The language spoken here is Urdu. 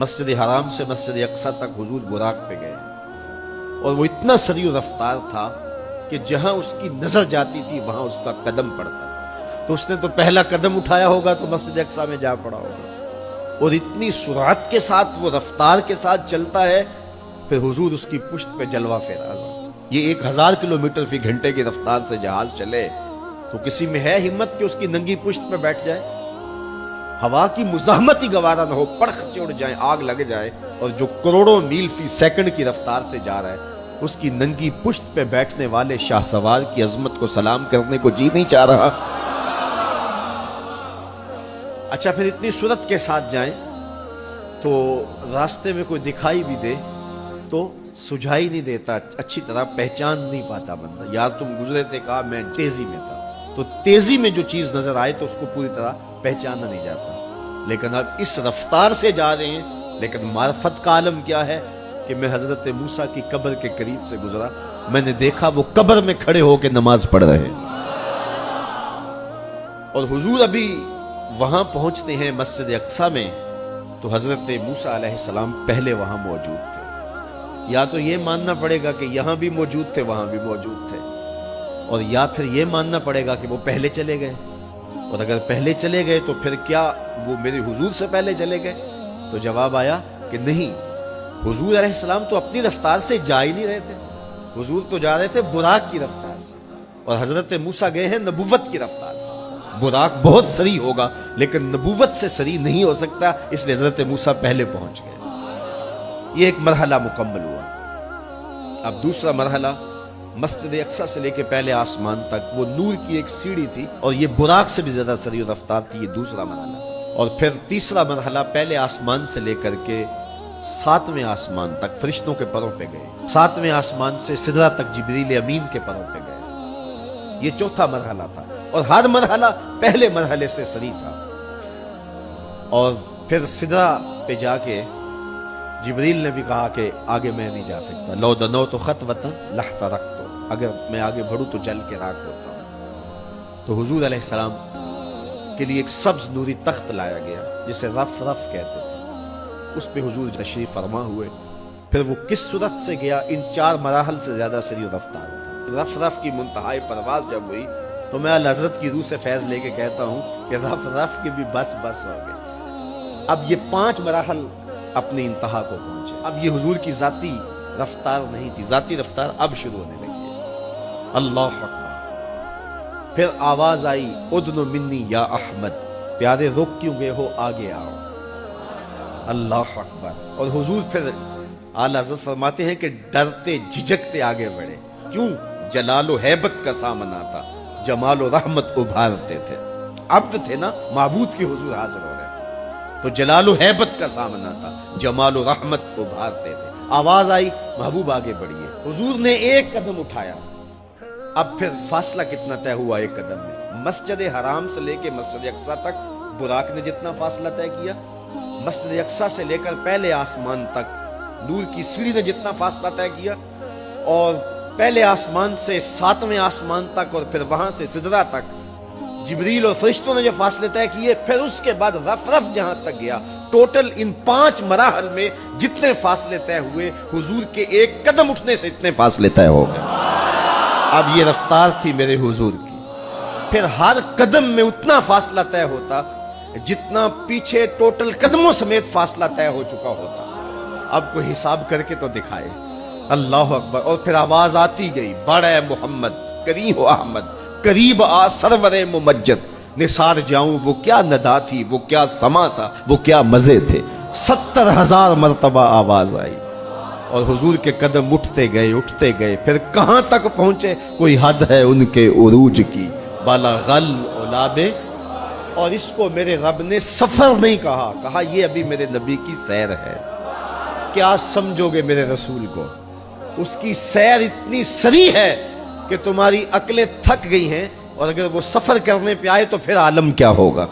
مسجد حرام سے مسجد اقصی تک حضور براق پہ گئے اور وہ اتنا سریع رفتار تھا کہ جہاں اس کی نظر جاتی تھی وہاں اس کا قدم پڑتا تھا. تو اس نے تو پہلا قدم اٹھایا ہوگا تو مسجد اقصی میں جا پڑا ہوگا. اور اتنی سرعت کے ساتھ وہ رفتار کے ساتھ چلتا ہے، پھر حضور اس کی پشت پہ جلوہ فراز. یہ 1000 کلومیٹر فی گھنٹے کی رفتار سے جہاز چلے تو کسی میں ہے ہمت کہ اس کی ننگی پشت پہ بیٹھ جائے؟ ہوا کی مزاحمت ہی گوارا نہ ہو، پڑخ چڑھ جائیں، آگ لگ جائے. اور جو کروڑوں میل فی سیکنڈ کی رفتار سے جا رہا ہے، اس کی ننگی پشت پہ بیٹھنے والے شاہ سوار کی عظمت کو سلام کرنے کو جی نہیں چاہ رہا. اچھا، پھر اتنی سرعت کے ساتھ جائیں تو راستے میں کوئی دکھائی بھی دے تو سجھائی نہیں دیتا، اچھی طرح پہچان نہیں پاتا بندہ. یار تم گزرے تھے، کہا میں تیزی میں تھا. تو تیزی میں جو چیز نظر آئے تو اس کو پوری طرح پہچانا نہیں جاتا. لیکن اب اس رفتار سے جا رہے ہیں، لیکن معرفت کا عالم کیا ہے کہ میں حضرت موسیٰ کی قبر کے قریب سے گزرا، میں نے دیکھا وہ قبر میں کھڑے ہو کے نماز پڑھ رہے. اور حضور ابھی وہاں پہنچتے ہیں مسجد اقصی میں تو حضرت موسیٰ علیہ السلام پہلے وہاں موجود تھے. یا تو یہ ماننا پڑے گا کہ یہاں بھی موجود تھے، وہاں بھی موجود تھے، اور یا پھر یہ ماننا پڑے گا کہ وہ پہلے چلے گئے. اور اگر پہلے چلے گئے تو پھر کیا وہ میرے حضور سے پہلے چلے گئے؟ تو جواب آیا کہ نہیں، حضور علیہ السلام تو اپنی رفتار سے جا ہی نہیں رہے تھے. حضور تو جا رہے تھے براق کی رفتار سے، اور حضرت موسیٰ گئے ہیں نبوت کی رفتار سے. براق بہت سری ہوگا لیکن نبوت سے سری نہیں ہو سکتا، اس لیے حضرت موسیٰ پہلے پہنچ گئے. یہ ایک مرحلہ مکمل ہوا. اب دوسرا مرحلہ، مسجد اقصی سے لے کے پہلے آسمان تک وہ نور کی ایک سیڑھی تھی، اور یہ براق سے بھی زیادہ سریع رفتار تھی. یہ دوسرا مرحلہ. اور پھر تیسرا مرحلہ، پہلے آسمان سے لے کر کے 7ویں آسمان تک فرشتوں کے پروں پہ گئے. 7ویں آسمان سے سدرہ تک جبریل امین کے پروں پہ گئے. یہ چوتھا مرحلہ تھا، اور ہر مرحلہ پہلے مرحلے سے سریع تھا. اور پھر سدرہ پہ جا کے جبریل نے بھی کہا کہ آگے میں نہیں جا سکتا. لو دنوت خطوۃ لاحترقت، اگر میں آگے بڑھوں تو جل کے راکھ ہوتا ہوں. تو حضور علیہ السلام کے لیے ایک سبز نوری تخت لایا گیا جسے رف رف کہتے تھے. اس پہ حضور تشریف فرما ہوئے. پھر وہ کس صورت سے گیا؟ ان 4 مراحل سے زیادہ سریع رفتار تھا. رف رف کی منتہائی پرواز جب ہوئی تو میں حضرت کی روح سے فیض لے کے کہتا ہوں کہ رف رف کی بھی بس بس ہو گئی. اب یہ 5 مراحل اپنی انتہا کو پہنچے. اب یہ حضور کی ذاتی رفتار نہیں تھی، ذاتی رفتار اب شروع ہونے لگی. اللہ اکبر. پھر آواز آئی، ادنو منی یا احمد، پیارے رک کیوں گئے ہو، آگے آؤ. اللہ اکبر. اور حضور پھر اعلیٰ حضرت فرماتے ہیں کہ ڈرتے جھجکتے آگے بڑھے. کیوں؟ جلال و ہیبت کا سامنا تھا، جمال و رحمت ابھارتے تھے. عبد تھے نا، معبود کے حضور حاضر ہو رہے تھے، تو جلال و ہیبت کا سامنا تھا، جمال و رحمت ابھارتے تھے. آواز آئی، محبوب آگے بڑھیے. حضور نے ایک قدم اٹھایا. اب پھر فاصلہ کتنا طے ہوا ایک قدم میں؟ مسجد حرام سے لے کے مسجد اقصی تک براق نے جتنا فاصلہ طے کیا، مسجد اقصی سے لے کر پہلے آسمان تک نور کی سیڑھی نے جتنا فاصلہ طے کیا، اور پہلے آسمان سے 7ویں آسمان تک، اور پھر وہاں سے سدرہ تک جبریل اور فرشتوں نے جو فاصلے طے کیے، پھر اس کے بعد رف رف جہاں تک گیا. ٹوٹل ان 5 مراحل میں جتنے فاصلے طے ہوئے، حضور کے ایک قدم اٹھنے سے اتنے فاصلے طے ہو گئے. اب یہ رفتار تھی میرے حضور کی. پھر ہر قدم میں اتنا فاصلہ طے ہوتا جتنا پیچھے ٹوٹل قدموں سمیت فاصلہ طے ہو چکا ہوتا. اب کوئی حساب کر کے تو دکھائے. اللہ اکبر. اور پھر آواز آتی گئی، بڑھ اے محمد، قریب ہو احمد، قریب آ سرور ممجد. نثار جاؤں وہ کیا ندا تھی، وہ کیا سما تھا، وہ کیا مزے تھے. 70,000 مرتبہ آواز آئی، اور حضور کے قدم اٹھتے گئے. پھر کہاں تک پہنچے؟ کوئی حد ہے ان کے عروج کی، بالا غل اولابے. اور اس کو میرے رب نے سفر نہیں کہا یہ ابھی میرے نبی کی سیر ہے. کیا سمجھو گے میرے رسول کو؟ اس کی سیر اتنی سری ہے کہ تمہاری عقلیں تھک گئی ہیں، اور اگر وہ سفر کرنے پہ آئے تو پھر عالم کیا ہوگا.